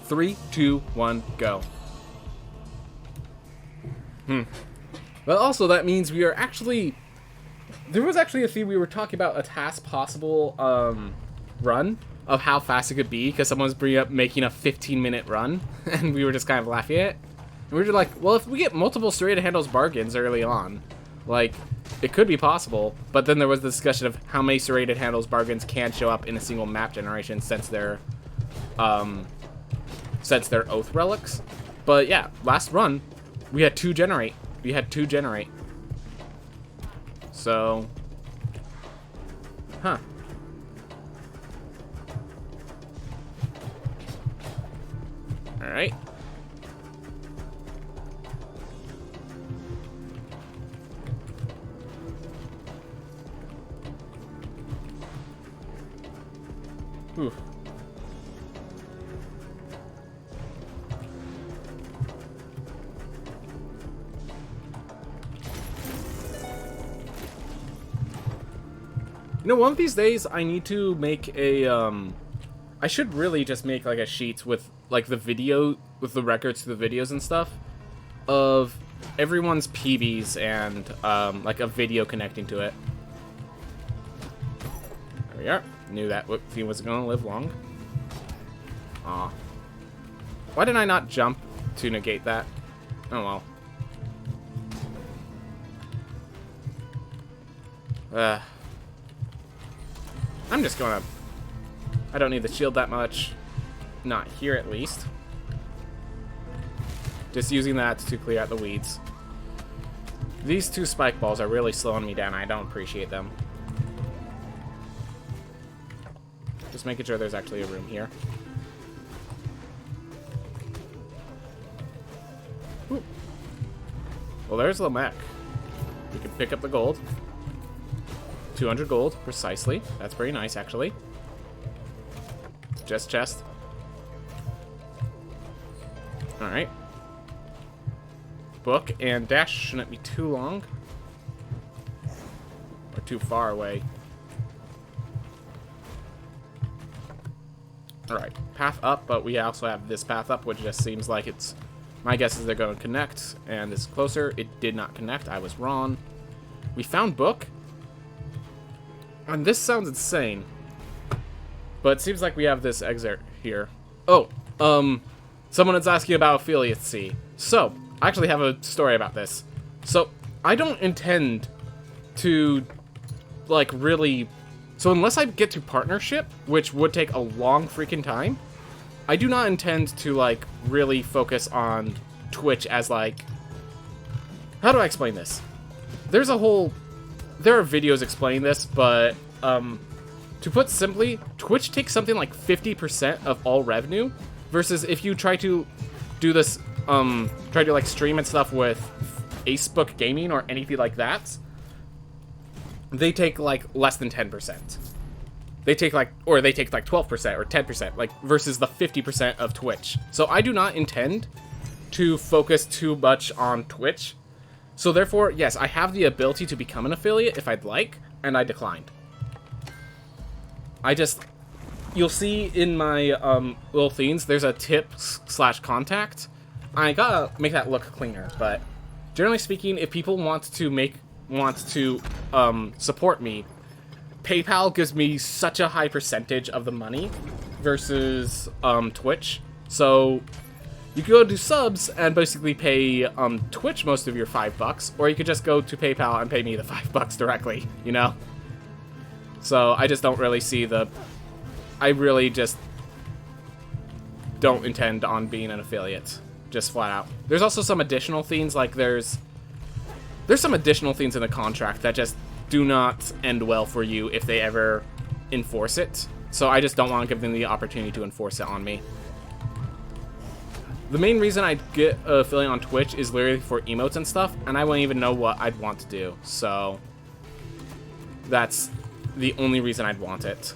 3, 2, 1, go. But also that means we are actually... There was actually a thing we were talking about, a task possible run of how fast it could be, because someone was bringing up making a 15-minute run, and we were just kind of laughing at it. And we were just like, well, if we get multiple serrated handles bargains early on, like, it could be possible. But then there was the discussion of how many serrated handles bargains can show up in a single map generation since they're oath relics. But yeah, last run, we had 2 generate. So, huh. All right. Oof. You know, one of these days I need to make a, I should really just make like a sheet with like the video, with the records to the videos and stuff of everyone's PBs and like a video connecting to it. There we are. Knew that theme wasn't going to live long. Aw. Why didn't I not jump to negate that? Oh well. I'm just gonna... I don't need the shield that much. Not here, at least. Just using that to clear out the weeds. These 2 spike balls are really slowing me down. I don't appreciate them. Just making sure there's actually a room here. Ooh. Well, there's the mech. We can pick up the gold. 200 gold, precisely. That's very nice, actually. Just chest. Alright. Book and dash shouldn't be too long. Or too far away. Alright, path up, but we also have this path up, which just seems like it's... My guess is they're going to connect, and this is closer. It did not connect. I was wrong. We found book. And this sounds insane, but it seems like we have this exit here. Oh, someone is asking about affiliacy. So, I actually have a story about this. So, I don't intend to, like, really... So, unless I get to partnership, which would take a long freaking time, I do not intend to, like, really focus on Twitch as, like... How do I explain this? There's a whole... There are videos explaining this, but to put simply, Twitch takes something like 50% of all revenue, versus if you try to do this, try to like stream and stuff with Facebook Gaming or anything like that, they take like less than 10%. They take like 12% or 10%, like versus the 50% of Twitch. So I do not intend to focus too much on Twitch. So therefore, yes, I have the ability to become an affiliate if I'd like, and I declined. You'll see in my little themes, there's a tip/contact. I gotta make that look cleaner, but generally speaking, if people want to support me, PayPal gives me such a high percentage of the money versus Twitch. So you can go do subs and basically pay Twitch most of your $5, or you could just go to PayPal and pay me the $5 directly, you know? So I just don't really see I really just don't intend on being an affiliate, just flat out. There's also some additional things, like there's some additional things in the contract that just do not end well for you if they ever enforce it. So I just don't want to give them the opportunity to enforce it on me. The main reason I get an affiliate on Twitch is literally for emotes and stuff, and I wouldn't even know what I'd want to do. So that's the only reason I'd want it.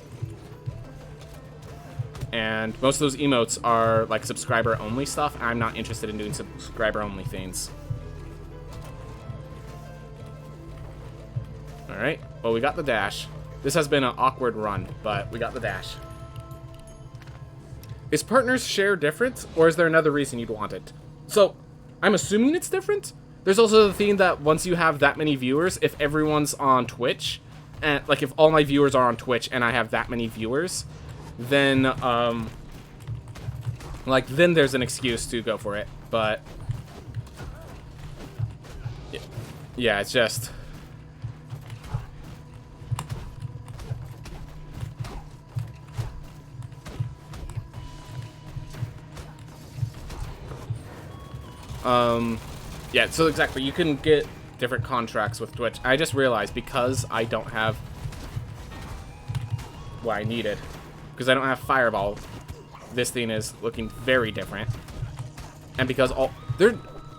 And most of those emotes are like subscriber only stuff. I'm not interested in doing subscriber only things. Alright, well, we got the dash. This has been an awkward run, but we got the dash. Is partners share different, or is there another reason you'd want it? So, I'm assuming it's different. There's also the thing that once you have that many viewers, if everyone's on Twitch, and like if all my viewers are on Twitch and I have that many viewers, then then there's an excuse to go for it. But yeah, it's just yeah, so exactly, you can get different contracts with Twitch. I just realized because I don't have what I needed, because I don't have Fireball, this thing is looking very different. And because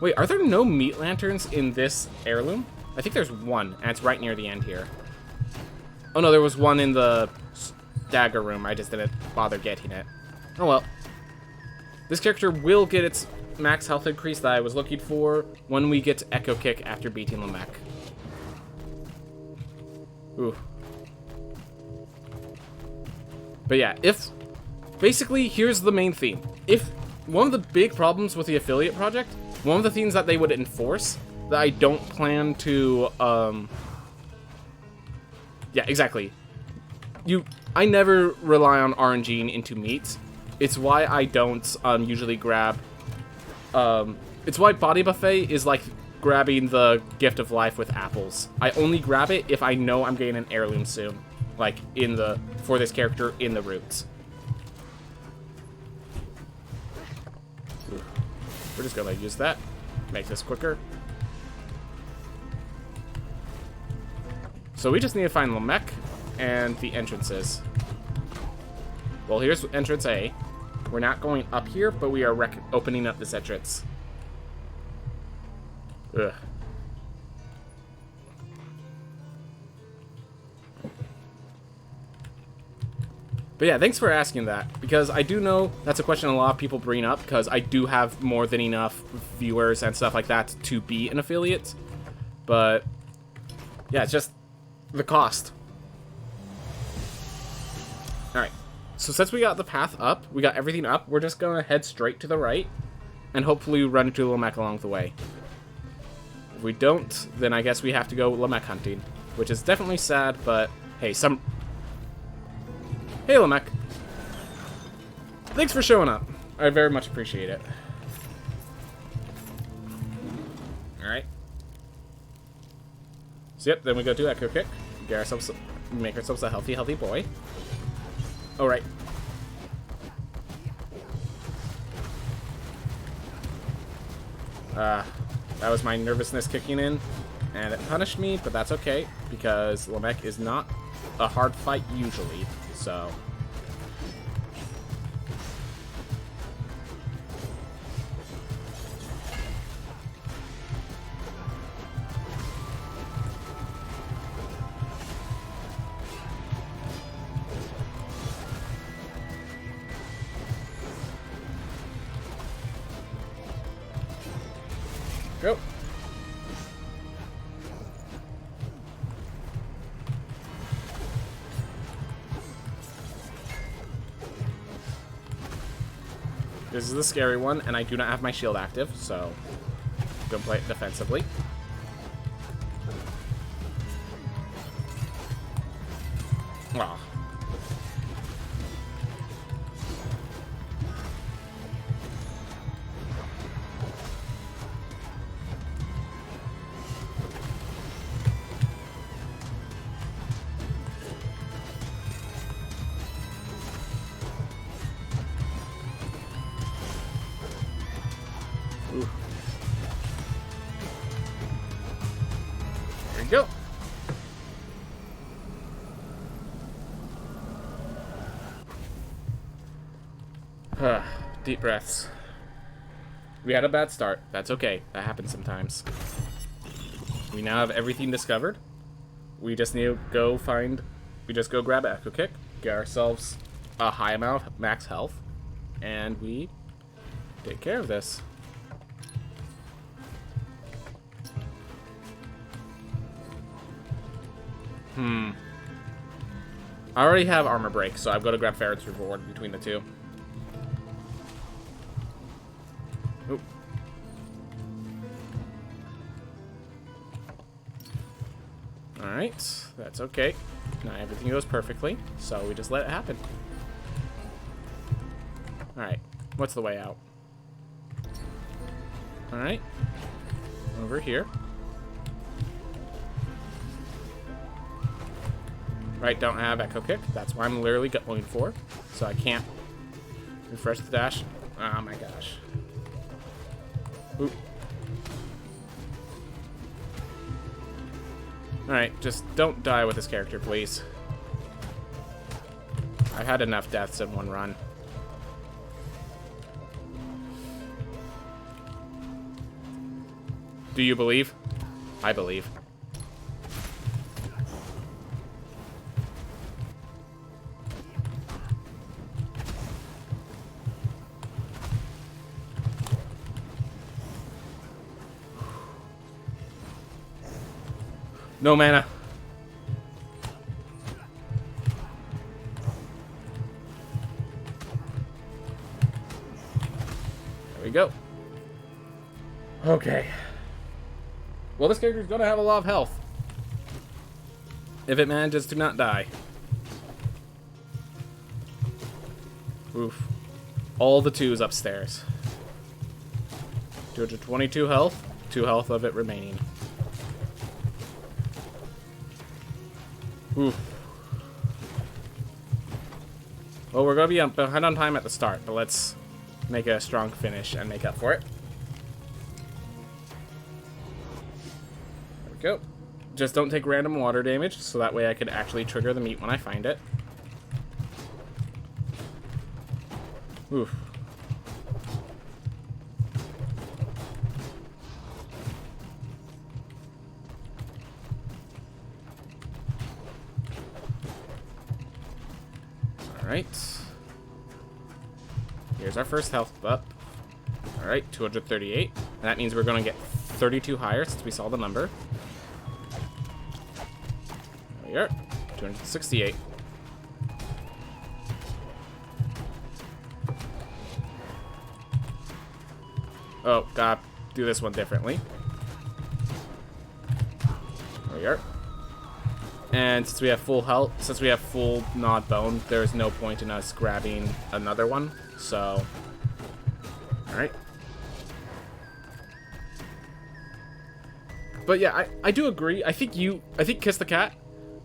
wait, are there no meat lanterns in this heirloom? I think there's one, and it's right near the end here. Oh no, there was one in the dagger room. I just didn't bother getting it. Oh well. This character will get its max health increase that I was looking for when we get to Echo Kick after beating Lamech. Ooh. But yeah, basically, here's the main theme. If one of the big problems with the affiliate project, one of the things that they would enforce that I don't plan to, yeah, exactly. I never rely on RNGing into meat. It's why I don't usually grab, it's why Body Buffet is like grabbing the Gift of Life with apples. I only grab it if I know I'm getting an heirloom soon, like for this character in the roots. We're just gonna use that, make this quicker. So we just need to find Lamech and the entrances. Well, here's entrance A. We're not going up here, but we are opening up this entrance. Ugh. But yeah, thanks for asking that, because I do know that's a question a lot of people bring up, because I do have more than enough viewers and stuff like that to be an affiliate. But yeah, it's just the cost. Alright, so since we got the path up, we got everything up, we're just gonna head straight to the right, and hopefully run into Lamech along the way. If we don't, then I guess we have to go Lamech hunting, which is definitely sad, but hey, Hey, Lamech. Thanks for showing up. I very much appreciate it. Alright. So yep, then we go to Echo Kick. Make ourselves a healthy boy. Alright. That was my nervousness kicking in, and it punished me, but that's okay, because Lamech is not a hard fight usually, so... Go. This is the scary one, and I do not have my shield active, so I'm gonna play it defensively. Aw. Ooh. There you go. Deep breaths. We had a bad start. That's okay. That happens sometimes. We now have everything discovered. We just need to go grab Echo Kick, get ourselves a high amount of max health, and we take care of this. I already have armor break, so I'm going to grab Ferret's reward between the two. Oop. Alright, that's okay. Not everything goes perfectly, so we just let it happen. Alright, what's the way out? Alright. Over here. Right, don't have Echo Kick. That's why I'm literally going for. So I can't refresh the dash. Oh my gosh. Oop. Alright, just don't die with this character, please. I've had enough deaths in one run. Do you believe? I believe. No mana. There we go. Okay. Well, this character's gonna have a lot of health. If it manages to not die. Oof. All the 2s upstairs. 222 health. 2 health of it remaining. Oof. Well, we're gonna be behind on time at the start, but let's make a strong finish and make up for it. Go. Just don't take random water damage, so that way I could actually trigger the meat when I find it. Oof. Alright. Here's our first health up. Alright, 238. And that means we're going to get 32 higher since we saw the number. There we are. 268. Oh, gotta do this one differently. There we are. And since we have full health, since we have full Gnawed Bone, there's no point in us grabbing another one. So, alright. But yeah, I do agree. I think Kiss the Cat,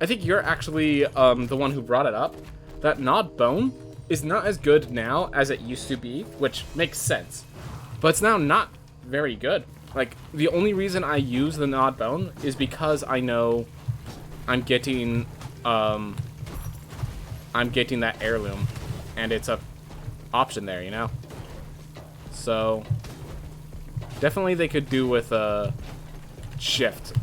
I think you're actually the one who brought it up. That Gnawed Bone is not as good now as it used to be, which makes sense. But it's now not very good. Like, the only reason I use the Gnawed Bone is because I know I'm getting that heirloom, and it's a option there, you know? So, definitely they could do with a shift.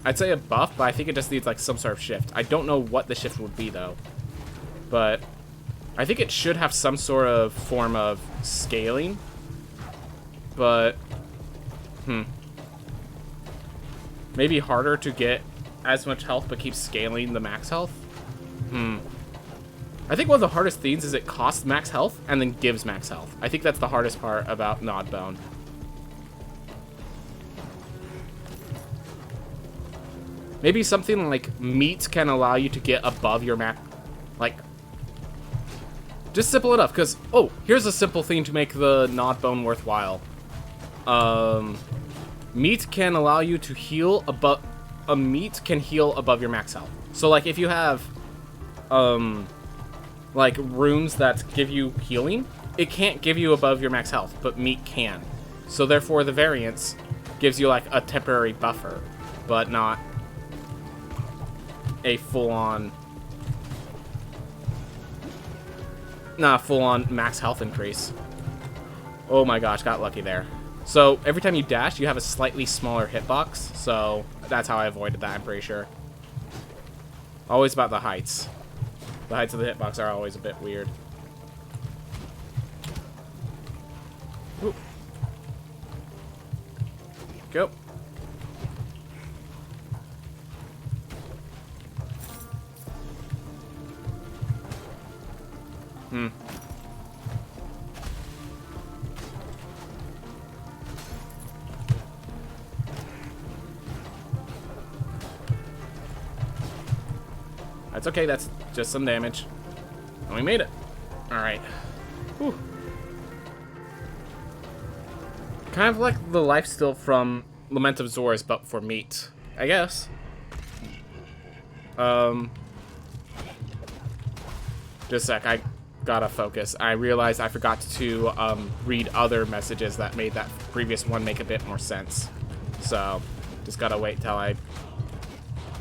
I'd say a buff, but I think it just needs like some sort of shift. I don't know what the shift would be though, but I think it should have some sort of form of scaling. But maybe harder to get as much health but keep scaling the max health. I think one of the hardest things is it costs max health and then gives max health. I think that's the hardest part about Gnawed Bone. Maybe something like meat can allow you to get above your max. Like, just simple enough, because, oh, here's a simple thing to make the Gnawed Bone worthwhile. Meat can allow you to heal above. A meat can heal above your max health. So, like, if you have, like, runes that give you healing, it can't give you above your max health, but meat can. So, therefore, the variance gives you, like, a temporary buffer, but not a full-on max health increase. Oh my gosh, got lucky there. So every time you dash, you have a slightly smaller hitbox, so that's how I avoided that, I'm pretty sure. Always about the heights. The heights of the hitbox are always a bit weird. Ooh. Go. That's okay, that's just some damage. And we made it. Alright. Whew. Kind of like the lifesteal from Lament of Zors, but for meat, I guess. Just a sec, I gotta focus. I realized I forgot to read other messages that made that previous one make a bit more sense. So, just gotta wait till I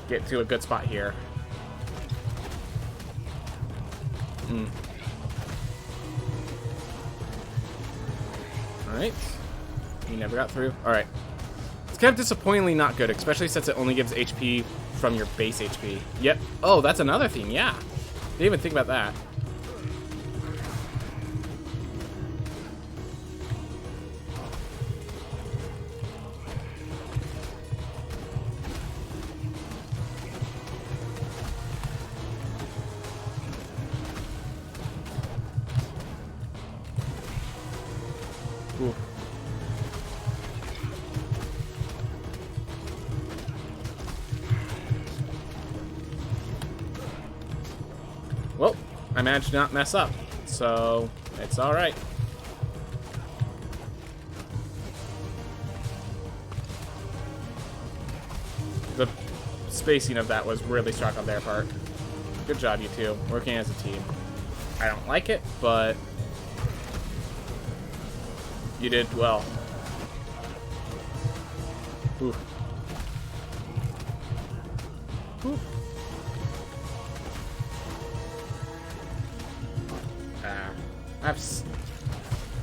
get to a good spot here. Alright. You never got through. Alright. It's kind of disappointingly not good, especially since it only gives HP from your base HP. Yep. Oh, that's another thing, yeah. Didn't even think about that. Ooh. Well, I managed to not mess up, so it's alright. The spacing of that was really struck on their part. Good job, you two, working as a team. I don't like it, but you did well. Ooh. Ooh.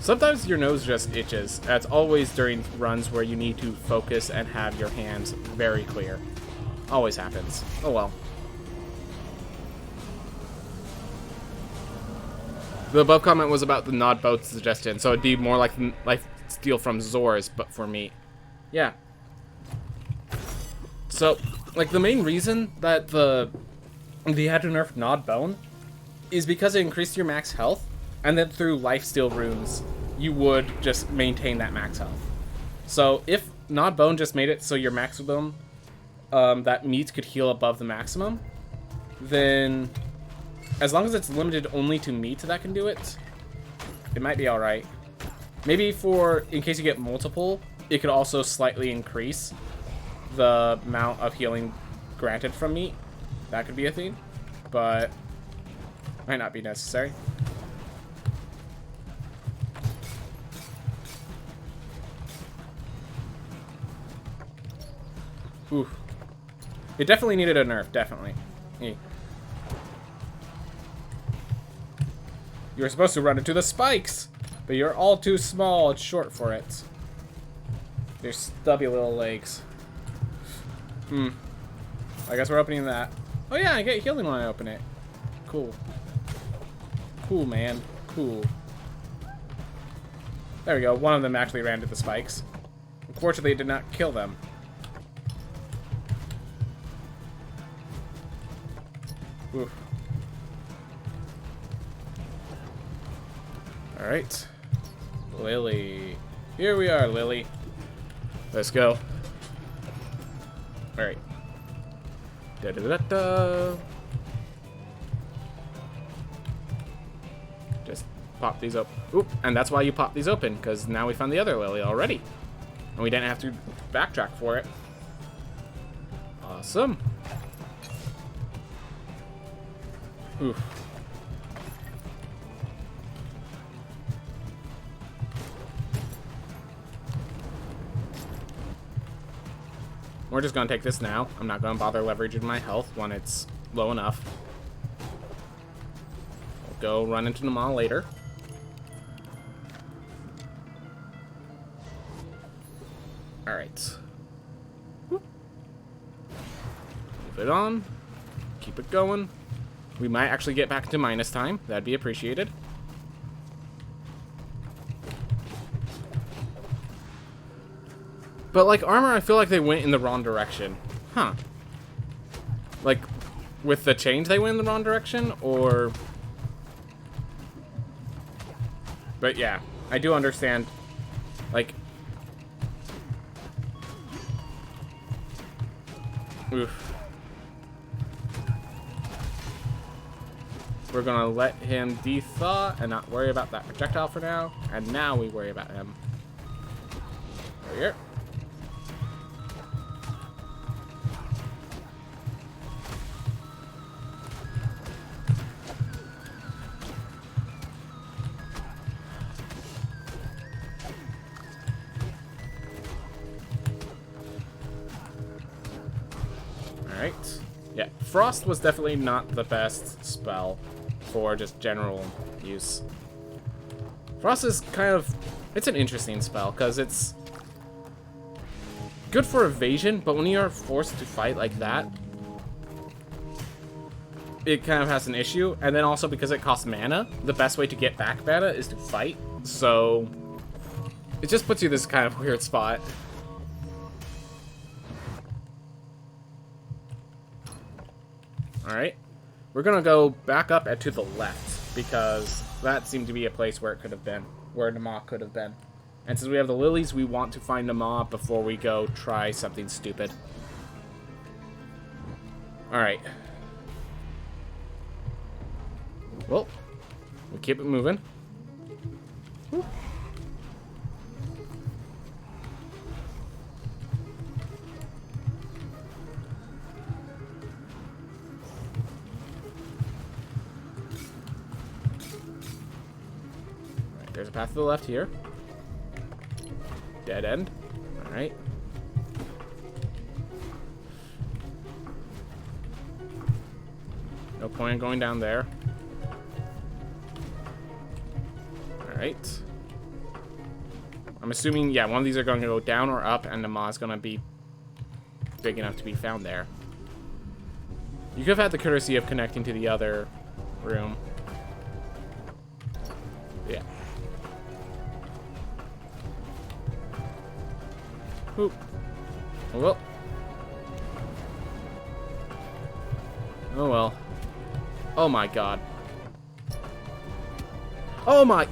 Sometimes your nose just itches. That's always during runs where you need to focus and have your hands very clear. Always happens. Oh well. The above comment was about the Nod boat suggestion, so it'd be more like Lifesteal from Zors, but for me. Yeah. So, like, the main reason that they had to nerf Nod Bone is because it increased your max health, and then through Lifesteal runes, you would just maintain that max health. So if Nod Bone just made it so your maximum, that meat could heal above the maximum, then as long as it's limited only to meat that can do it, it might be alright. Maybe in case you get multiple, it could also slightly increase the amount of healing granted from meat. That could be a thing, but might not be necessary. Ooh. It definitely needed a nerf, definitely. You were supposed to run into the spikes, but you're all too small and short for it. Your stubby little legs. I guess we're opening that. Oh yeah, I get healing when I open it. Cool. Cool, man. Cool. There we go. One of them actually ran to the spikes. Unfortunately, it did not kill them. Oof. Alright. Lily. Here we are, Lily. Let's go. Alright. Da-da-da-da. Just pop these up. Oop, and that's why you pop these open, because now we found the other Lily already. And we didn't have to backtrack for it. Awesome. Oof. We're just gonna take this now. I'm not gonna bother leveraging my health when it's low enough. We'll go run into them all later. Alright. Move it on. Keep it going. We might actually get back to minus time. That'd be appreciated. But like armor, I feel like they went in the wrong direction. Huh. Like, with the change they went in the wrong direction, or... But yeah, I do understand. Like... Oof. We're gonna let him de-thaw and not worry about that projectile for now. And now we worry about him. Over here. Alright. Yeah, Frost was definitely not the best spell for just general use. Frost is kind of... It's an interesting spell, because it's good for evasion, but when you are forced to fight like that, it kind of has an issue. And then also because it costs mana, the best way to get back mana is to fight. So it just puts you in this kind of weird spot. Alright, we're gonna go back up and to the left, because that seemed to be a place where it could have been, where Nama could have been. And since we have the lilies, we want to find Nama before we go try something stupid. Alright. Well, we keep it moving. Woo. There's a path to the left here. Dead end. Alright. No point in going down there. Alright. I'm assuming, yeah, one of these are going to go down or up, and the Ma's going to be big enough to be found there. You could have had the courtesy of connecting to the other room. Yeah. Oop. Oh well. Oh well. Oh my god. Oh my...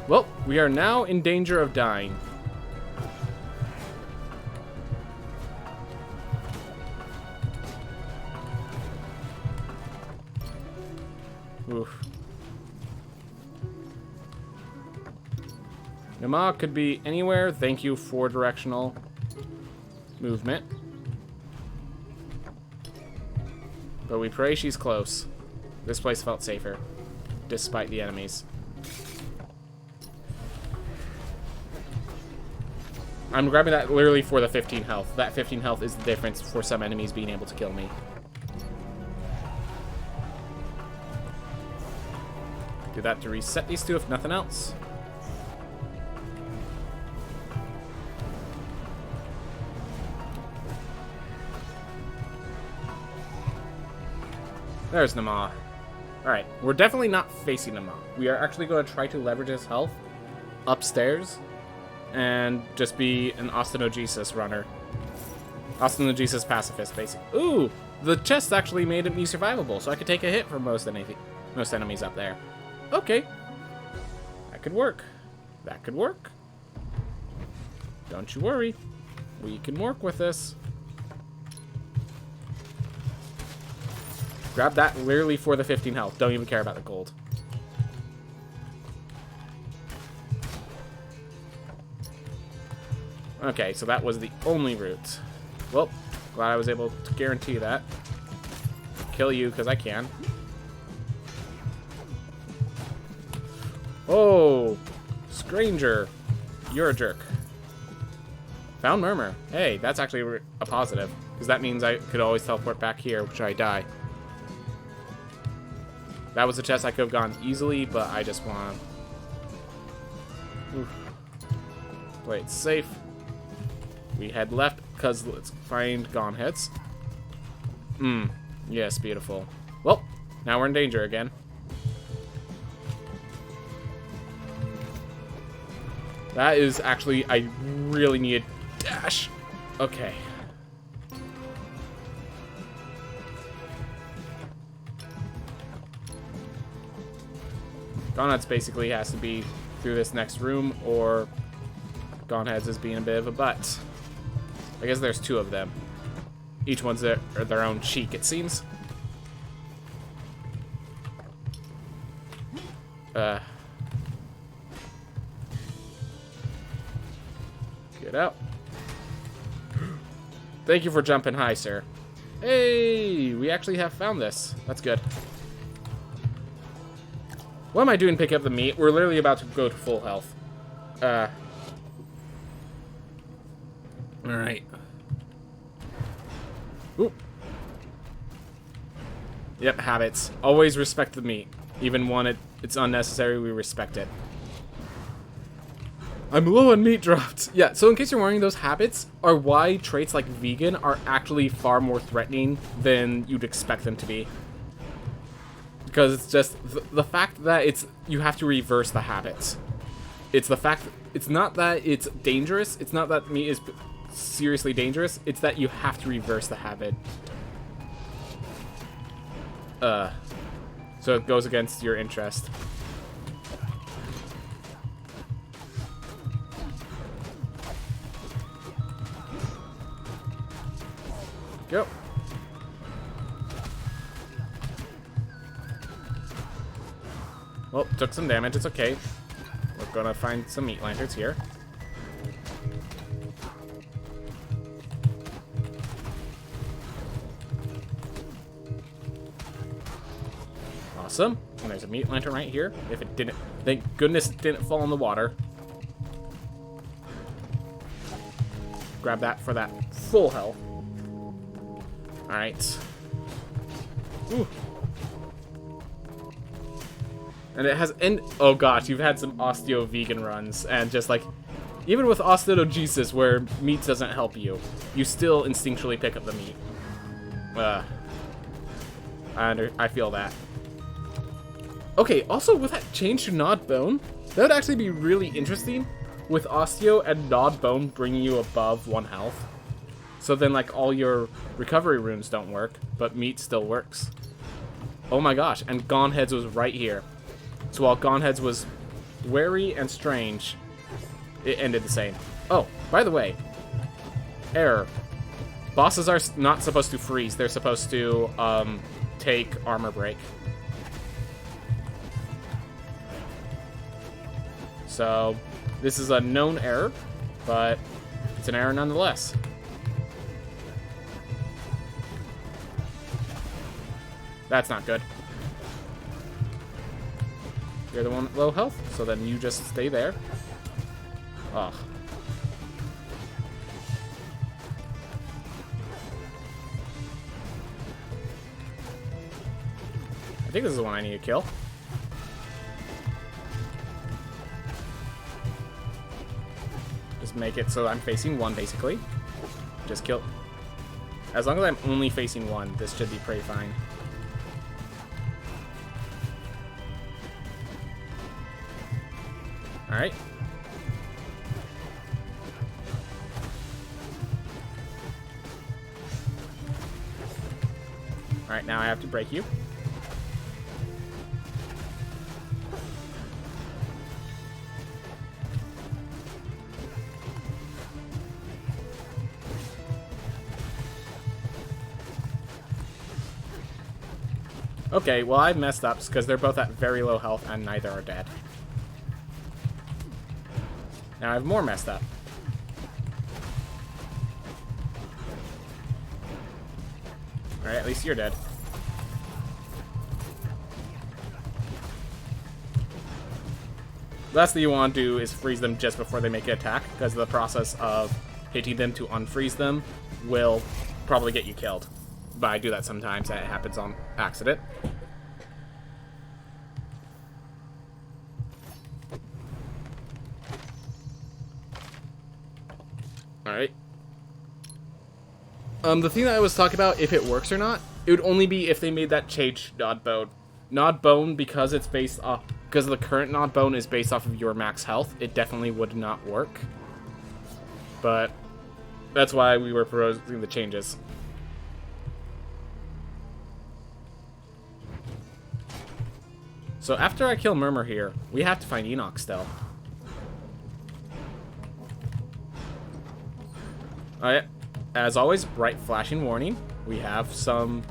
Well, we are now in danger of dying. Oof. Nama could be anywhere. Thank you for directional movement. But we pray she's close. This place felt safer, despite the enemies. I'm grabbing that literally for the 15 health. That 15 health is the difference for some enemies being able to kill me. Do that to reset these two, if nothing else. There's Nama. Alright, we're definitely not facing Nama. We are actually going to try to leverage his health upstairs and just be an Ostenogesis runner. Ostenogesis pacifist, basically. Ooh! The chest actually made me survivable, so I could take a hit from most enemies up there. Okay. That could work. That could work. Don't you worry. We can work with this. Grab that literally for the 15 health. Don't even care about the gold. Okay, so that was the only route. Well, glad I was able to guarantee that. Kill you, because I can. Oh, Stranger. You're a jerk. Found Murmur. Hey, that's actually a positive, because that means I could always teleport back here, should I die. That was a chest I could have gone easily, but I just want to play it safe. We head left, because let's find Gone Heads. Yes, beautiful. Well, now we're in danger again. That is actually, I really need a dash. Okay. Goneheads basically has to be through this next room, or Goneheads is being a bit of a butt. I guess there's two of them. Each one's their own cheek, it seems. Get out. Thank you for jumping high, sir. Hey, we actually have found this. That's good. What am I doing picking up the meat? We're literally about to go to full health. Alright. Oop. Yep, habits. Always respect the meat. Even when it's unnecessary, we respect it. I'm low on meat dropped. Yeah, so in case you're wondering, those habits are why traits like vegan are actually far more threatening than you'd expect them to be. Because it's just the fact that you have to reverse the habits. It's the fact it's not that it's dangerous. It's not that meat is seriously dangerous. It's that you have to reverse the habit. So it goes against your interest. Go. Well, took some damage. It's okay. We're gonna find some meat lanterns here. Awesome. And there's a meat lantern right here. If it didn't, thank goodness it didn't fall in the water. Grab that for that full health. Alright. Ooh. And it has, oh gosh, you've had some osteo vegan runs, and just like, even with osteogenesis where meat doesn't help you, you still instinctually pick up the meat. I feel that. Okay, also with that change to gnawed bone, that would actually be really interesting with osteo and gnawed bone bringing you above 1 health. So then like all your recovery runes don't work, but meat still works. Oh my gosh, and Gone Heads was right here. So while Gone Heads was wary and strange, it ended the same. Oh, by the way, error. Bosses are not supposed to freeze. They're supposed to take armor break. So this is a known error, but it's an error nonetheless. That's not good. You're the one with low health, so then you just stay there. Ugh. I think this is the one I need to kill. Just make it so I'm facing 1, basically. Just kill. As long as I'm only facing 1, this should be pretty fine. Alright. Alright, now I have to break you. Okay, well I messed up because they're both at very low health and neither are dead. Now I've more messed up. Alright, at least you're dead. The last thing you want to do is freeze them just before they make an attack, because the process of hitting them to unfreeze them will probably get you killed. But I do that sometimes, and it happens on accident. Alright. The thing that I was talking about, if it works or not, it would only be if they made that change gnawed bone. Gnawed bone, because it's based off, because the current gnawed bone is based off of your max health, it definitely would not work. But that's why we were proposing the changes. So after I kill Murmur here, we have to find Enoch still. Alright, as always, bright flashing warning. We have some...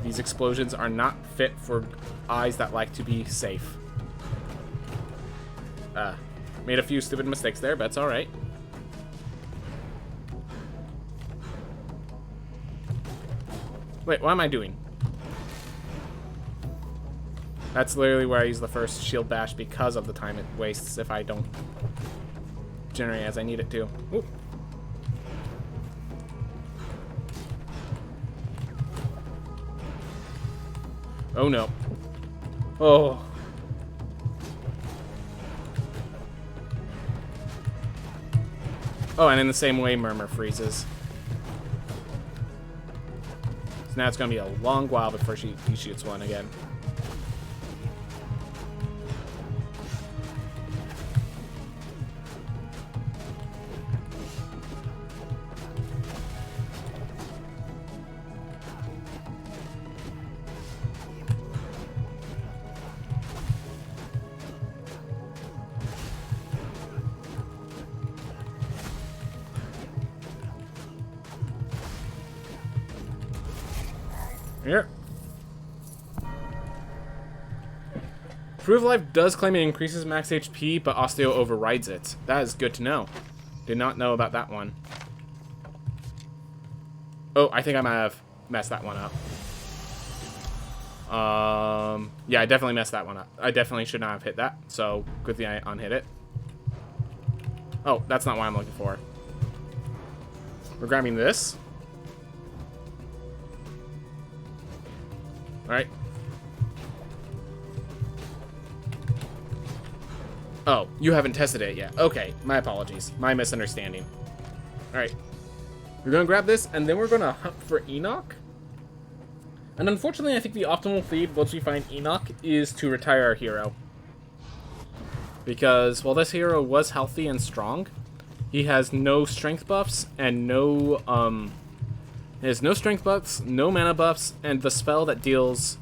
These explosions are not fit for eyes that like to be safe. Made a few stupid mistakes there, but it's alright. Wait, what am I doing? That's literally where I use the first shield bash because of the time it wastes if I don't generate as I need it to. Ooh. Oh no. Oh. Oh, and in the same way, Murmur freezes. So now it's going to be a long while before he shoots one again. Here. Proof of Life does claim it increases max HP, but Osteo overrides it. That is good to know. Did not know about that one. Oh, I think I might have messed that one up. Yeah, I definitely messed that one up. I definitely should not have hit that, so good thing I unhit it. Oh, that's not what I'm looking for. We're grabbing this. Alright. Oh, you haven't tested it yet. Okay, my apologies. My misunderstanding. Alright. We're gonna grab this, and then we're gonna hunt for Enoch. And unfortunately, I think the optimal feed, once we find Enoch, is to retire our hero. Because, while this hero was healthy and strong, he has no strength buffs, and no, he has no strength buffs, no mana buffs, and the spell that deals...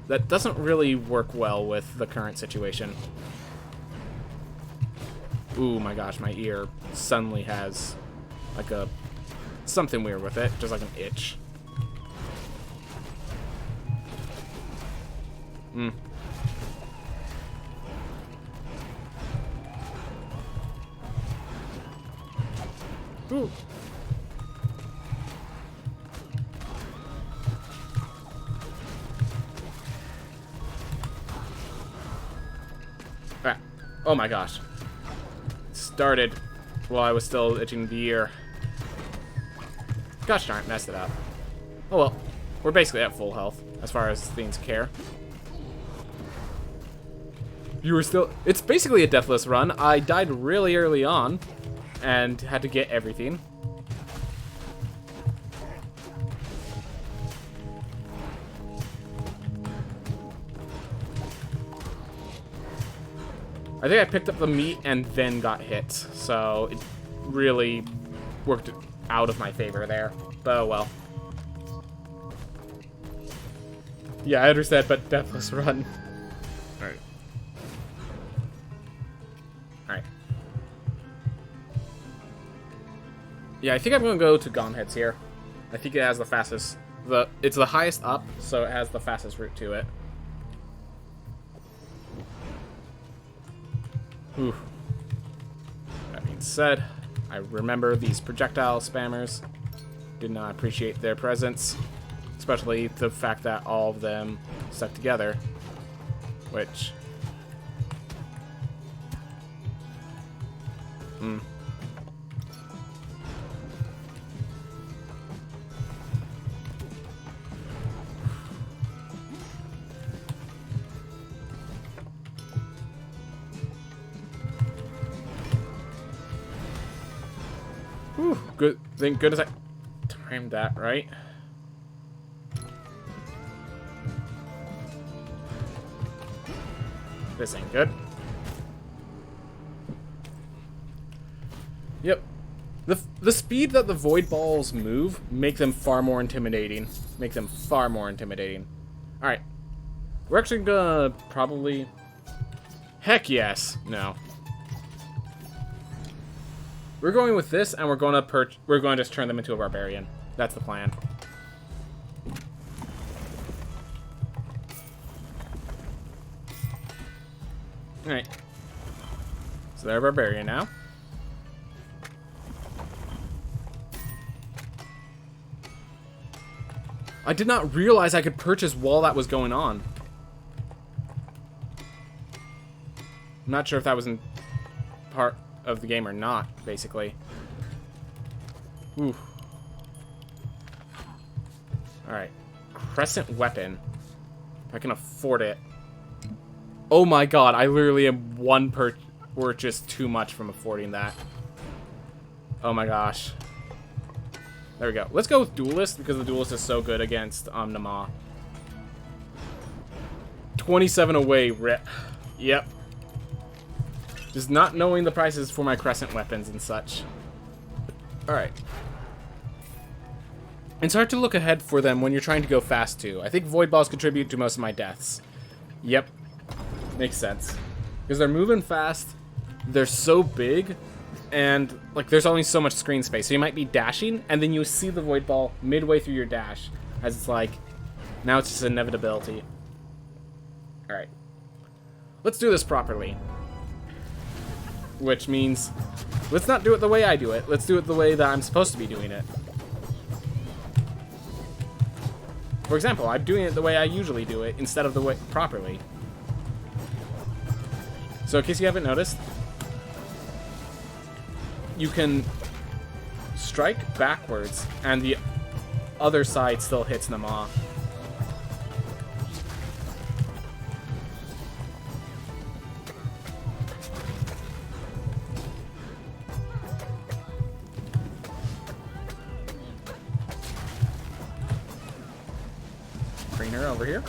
that doesn't really work well with the current situation. Ooh, my gosh, my ear suddenly has, like a... something weird with it, just like an itch. Ooh. Ah. Oh my gosh. Started while I was still itching the ear. Gosh darn it, messed it up. Oh well. We're basically at full health as far as things care. You were still... It's basically a deathless run. I died really early on and had to get everything. I think I picked up the meat and then got hit, so it really worked out of my favor there. But oh well. Yeah, I understand, but deathless run. Alright. Alright. Yeah, I think I'm gonna go to Gomheads here. I think it has the fastest... It's the highest up, so it has the fastest route to it. Whew. That being said, I remember these projectile spammers. Did not appreciate their presence. Especially the fact that all of them stuck together. Which... Whew, good. Thank goodness I timed that right. This ain't good. Yep. The speed that the void balls move make them far more intimidating. Alright. We're actually gonna probably... Heck yes. No. We're going with this, and we're going to just turn them into a barbarian. That's the plan. Alright. So they're a barbarian now. I did not realize I could purchase while that was going on. I'm not sure if that was in part of the game or not, basically. Ooh. Alright. Crescent weapon. If I can afford it. Oh my god, I literally am one purchase too much from affording that. Oh my gosh. There we go. Let's go with Duelist, because the Duelist is so good against Nama. 27 away, rip. Yep. Just not knowing the prices for my Crescent weapons and such. Alright. It's hard to look ahead for them when you're trying to go fast too. I think Void Balls contribute to most of my deaths. Yep. Makes sense. Because they're moving fast, they're so big, and like there's only so much screen space. So you might be dashing, and then you see the Void Ball midway through your dash. As it's like, now it's just inevitability. Alright. Let's do this properly. Which means, let's not do it the way I do it. Let's do it the way that I'm supposed to be doing it. For example, I'm doing it the way I usually do it, instead of the way properly. So in case you haven't noticed, you can strike backwards, and the other side still hits them off. Trainer over here.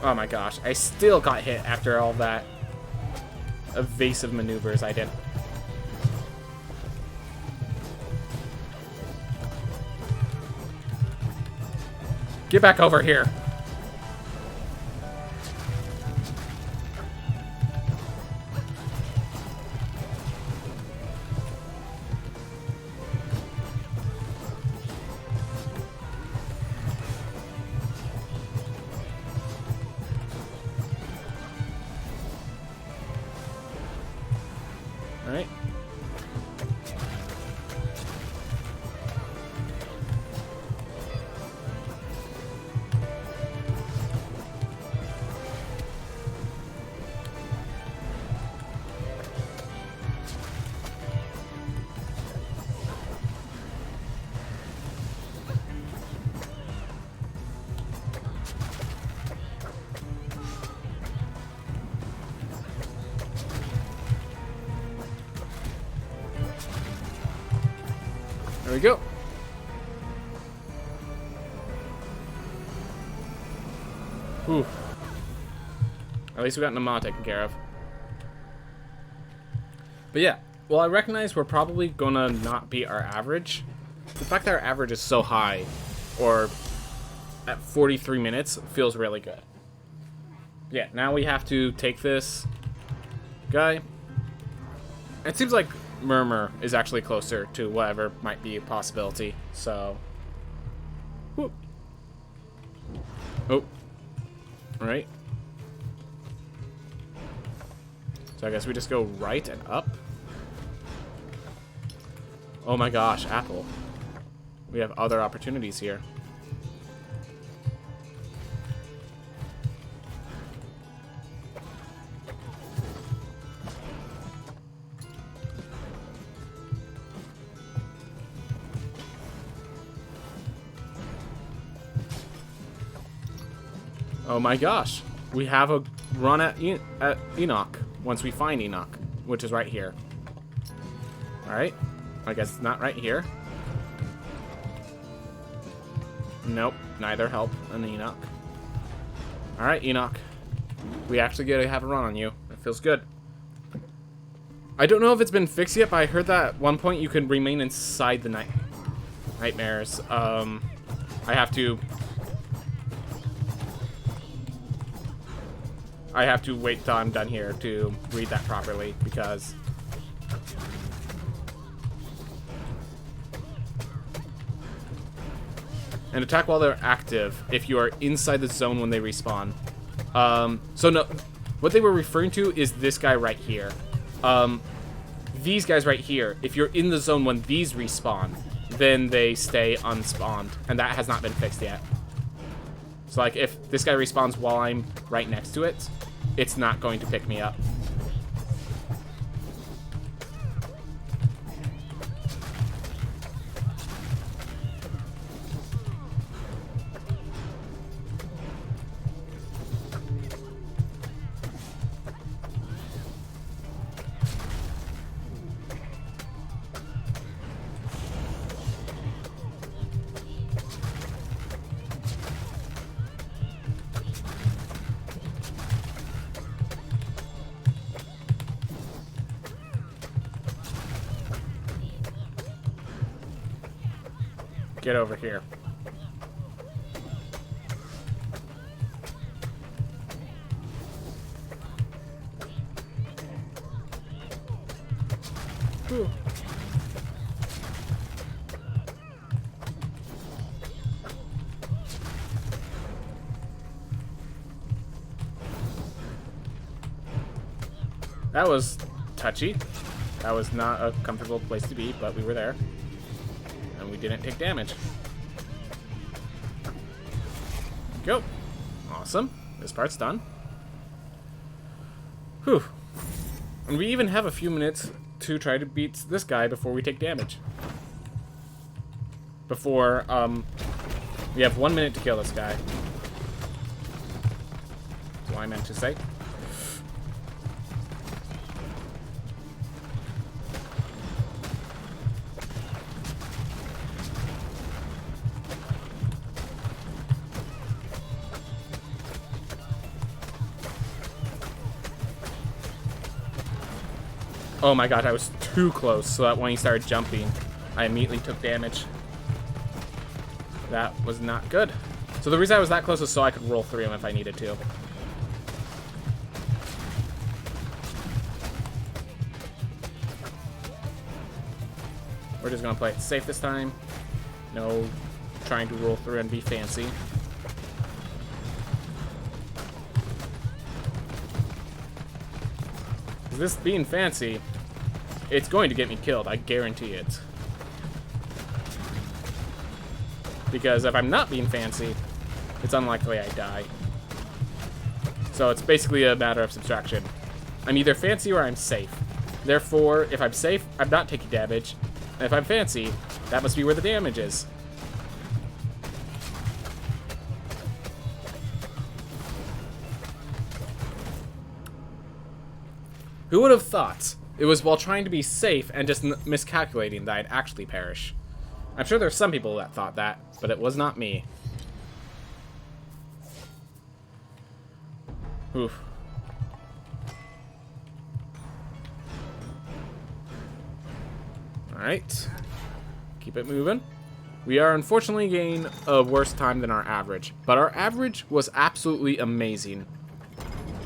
Oh my gosh, I still got hit after all that evasive maneuvers I did. Get back over here. All right. There we go. Whew. At least we got Nama taken care of. But yeah, well, I recognize we're probably gonna not beat our average. The fact that our average is so high, or at 43 minutes, feels really good. Yeah, now we have to take this guy. It seems like Murmur is actually closer to whatever might be a possibility, so... Whoop. Oh. Right. So I guess we just go right and up. Oh my gosh, Apple. We have other opportunities here. Oh my gosh, we have a run at Enoch once we find Enoch, which is right here. Alright, I guess it's not right here. Nope, neither help an Enoch. Alright, Enoch. We actually get to have a run on you. It feels good. I don't know if it's been fixed yet, but I heard that at one point you can remain inside the nightmares. I have to wait till I'm done here to read that properly, because... and attack while they're active if you are inside the zone when they respawn. So no, what they were referring to is this guy right here. These guys right here, if you're in the zone when these respawn, then they stay unspawned, and that has not been fixed yet. So like if this guy respawns while I'm right next to it, it's not going to pick me up. Get over here. Whew. That was touchy. That was not a comfortable place to be, but we were there. And we didn't take damage. Go. Awesome. This part's done. Whew. And we even have a few minutes to try to beat this guy before we take damage. Before, we have 1 minute to kill this guy. That's what I meant to say. Oh my god, I was too close, so that when he started jumping, I immediately took damage. That was not good. So the reason I was that close is so I could roll through him if I needed to. We're just gonna play it safe this time. No trying to roll through and be fancy. This being fancy, it's going to get me killed, I guarantee it. Because if I'm not being fancy, it's unlikely I die. So it's basically a matter of subtraction. I'm either fancy or I'm safe. Therefore, if I'm safe, I'm not taking damage. And if I'm fancy, that must be where the damage is. Who would have thought it was while trying to be safe and just miscalculating that I'd actually perish? I'm sure there's some people that thought that, but it was not me. Oof. Alright. Keep it moving. We are unfortunately getting a worse time than our average, but our average was absolutely amazing.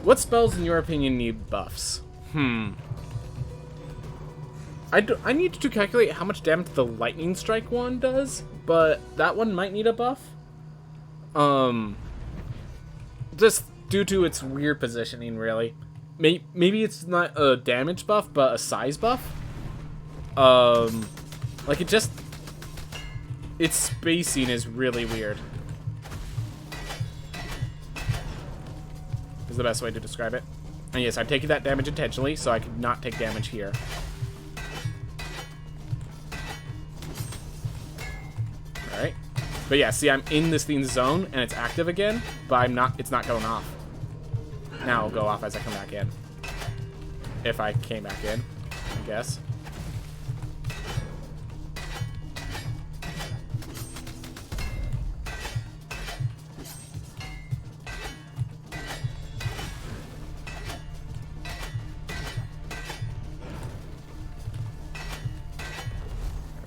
What spells, in your opinion, need buffs? I need to calculate how much damage the lightning strike one does, but that one might need a buff. Just due to its weird positioning, really. Maybe it's not a damage buff, but a size buff. Like its spacing is really weird. Is the best way to describe it. And yes, I'm taking that damage intentionally, so I could not take damage here. Alright. But yeah, see, I'm in this thing's zone, and it's active again, but it's not going off. Now it'll go off as I come back in. If I came back in, I guess.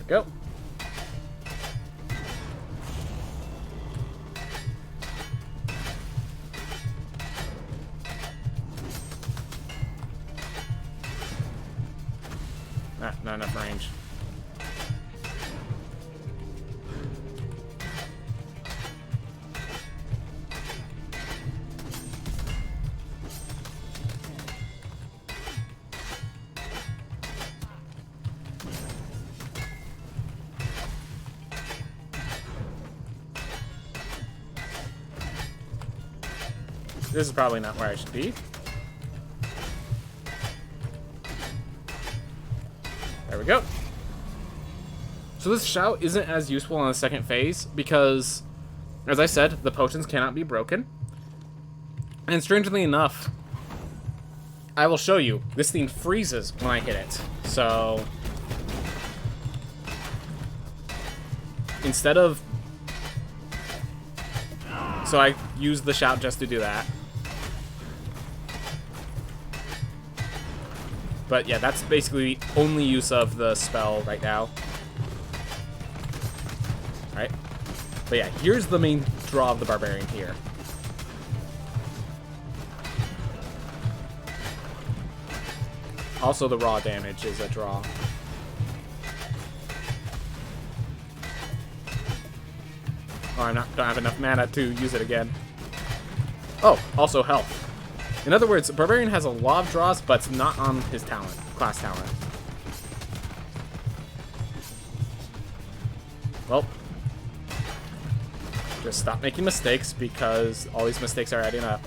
Go. Not enough range. This is probably not where I should be. There we go. So this shout isn't as useful on the second phase because, as I said, the potions cannot be broken. And strangely enough, I will show you, this thing freezes when I hit it. So, instead of... So I use the shout just to do that. But yeah, that's basically the only use of the spell right now. Alright. But yeah, here's the main draw of the Barbarian here. Also, the raw damage is a draw. Oh, I don't have enough mana to use it again. Oh, also health. In other words, Barbarian has a lot of draws, but it's not on his talent, class talent. Well, just stop making mistakes because all these mistakes are adding up.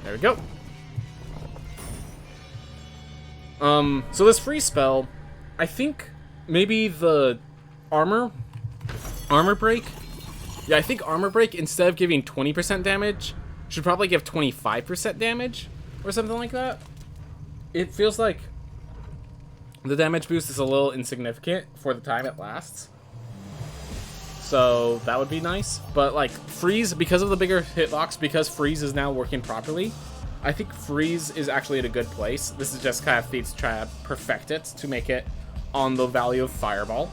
There we go. So this free spell, I think maybe the armor break. Yeah, I think armor break, instead of giving 20% damage, should probably give 25% damage or something like that. It feels like the damage boost is a little insignificant for the time it lasts. So that would be nice. But like freeze, because of the bigger hitbox, because freeze is now working properly, I think freeze is actually at a good place. This is just kind of Thief's trying to perfect it to make it on the value of fireball.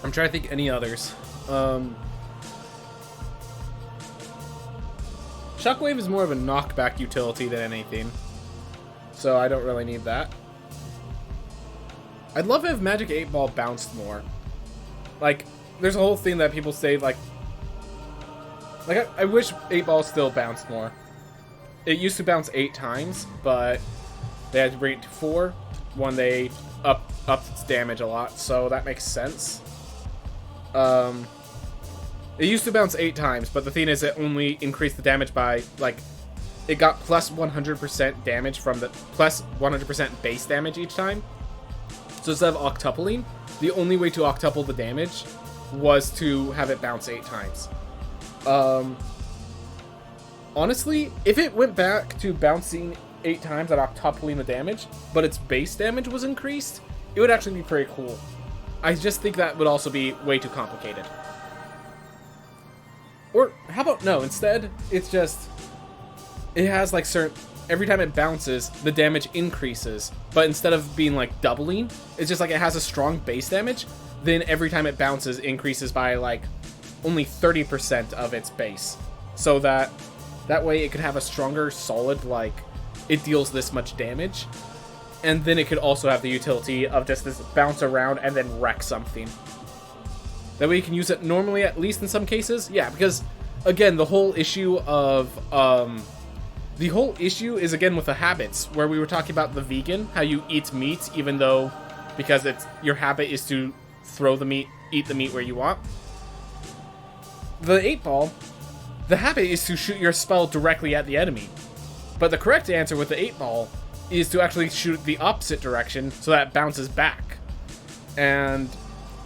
I'm trying to think any others. Shockwave is more of a knockback utility than anything, so I don't really need that. I'd love if Magic 8 Ball bounced more. Like, there's a whole thing that people say, like I wish 8 Ball still bounced more. It used to bounce 8 times, but they had to bring it to 4 when they upped its damage a lot, so that makes sense. It used to bounce 8 times, but the thing is it only increased the damage by, like, it got plus 100% damage from the, plus 100% base damage each time. So instead of octupling, the only way to octuple the damage was to have it bounce 8 times. Honestly, if it went back to bouncing 8 times and octupling the damage, but its base damage was increased, it would actually be pretty cool. I just think that would also be way too complicated. Or, how about, no, instead, it's just, it has, like, certain, every time it bounces, the damage increases, but instead of being, like, doubling, it's just, like, it has a strong base damage, then every time it bounces, increases by, like, only 30% of its base. So that way it could have a stronger, solid, like, it deals this much damage, and then it could also have the utility of just this bounce around and then wreck something. That way you can use it normally, at least in some cases. Yeah, because, again, the whole issue of, the whole issue is, again, with the habits, where we were talking about the vegan, how you eat meat, even though, because it's, your habit is to throw the meat, eat the meat where you want. The 8 Ball, the habit is to shoot your spell directly at the enemy. But the correct answer with the 8 Ball is to actually shoot the opposite direction so that it bounces back. And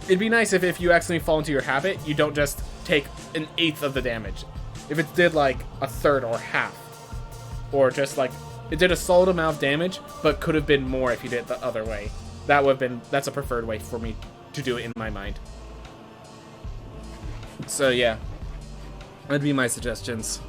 it'd be nice if you accidentally fall into your habit, you don't just take 1/8 of the damage. If it did like 1/3 or half. Or just like, it did a solid amount of damage, but could have been more if you did it the other way. That would have been, that's a preferred way for me to do it in my mind. So yeah, that'd be my suggestions.